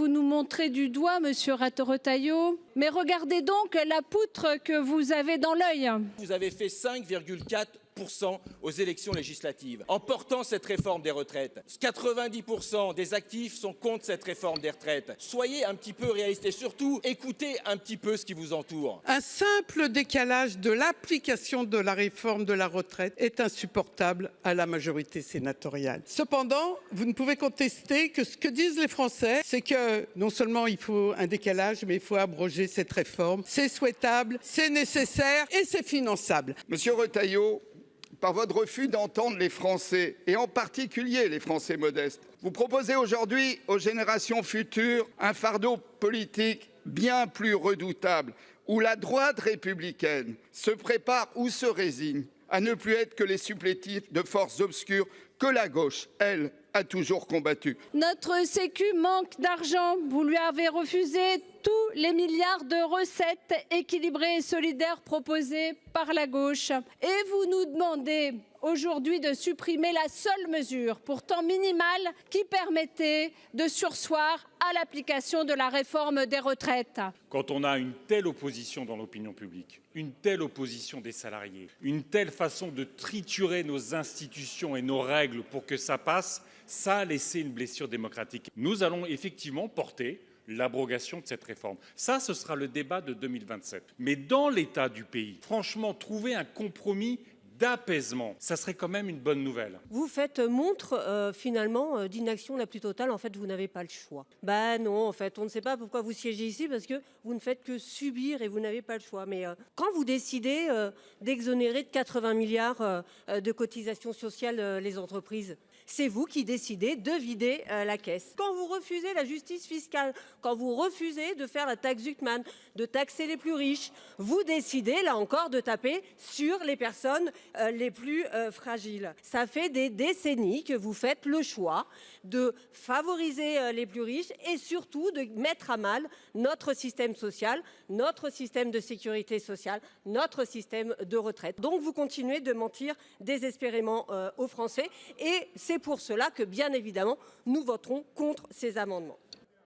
vous nous montrez du doigt, monsieur Retailleau, mais regardez donc la poutre que vous avez dans l'œil. Vous avez fait 5,4% aux élections législatives en portant cette réforme des retraites. 90% des actifs sont contre cette réforme des retraites. Soyez un petit peu réaliste et surtout écoutez un petit peu ce qui vous entoure. Un simple décalage de l'application de la réforme de la retraite est insupportable à la majorité sénatoriale. Cependant, vous ne pouvez contester que ce que disent les Français, c'est que non seulement il faut un décalage, mais il faut abroger cette réforme. C'est souhaitable, c'est nécessaire et c'est finançable. Monsieur Retailleau, par votre refus d'entendre les Français, et en particulier les Français modestes, vous proposez aujourd'hui aux générations futures un fardeau politique bien plus redoutable, où la droite républicaine se prépare ou se résigne à ne plus être que les supplétifs de forces obscures que la gauche, elle, a toujours combattu. Notre Sécu manque d'argent. Vous lui avez refusé tous les milliards de recettes équilibrées et solidaires proposées par la gauche. Et vous nous demandez aujourd'hui de supprimer la seule mesure, pourtant minimale, qui permettait de surseoir à l'application de la réforme des retraites. Quand on a une telle opposition dans l'opinion publique, une telle opposition des salariés, une telle façon de triturer nos institutions et nos règles pour que ça passe, ça a laissé une blessure démocratique. Nous allons effectivement porter l'abrogation de cette réforme. Ça, ce sera le débat de 2027. Mais dans l'état du pays, franchement, trouver un compromis d'apaisement, ça serait quand même une bonne nouvelle. Vous faites montre finalement d'inaction la plus totale. En fait, vous n'avez pas le choix. Bah non, en fait, on ne sait pas pourquoi vous siégez ici parce que vous ne faites que subir et vous n'avez pas le choix. Mais quand vous décidez d'exonérer de 80 milliards de cotisations sociales les entreprises, c'est vous qui décidez de vider la caisse. Quand vous refusez la justice fiscale, quand vous refusez de faire la taxe Zuckman, de taxer les plus riches, vous décidez là encore de taper sur les personnes les plus fragiles. Ça fait des décennies que vous faites le choix de favoriser les plus riches et surtout de mettre à mal notre système social, notre système de sécurité sociale, notre système de retraite. Donc vous continuez de mentir désespérément aux Français et c'est pour cela que, bien évidemment, nous voterons contre ces amendements.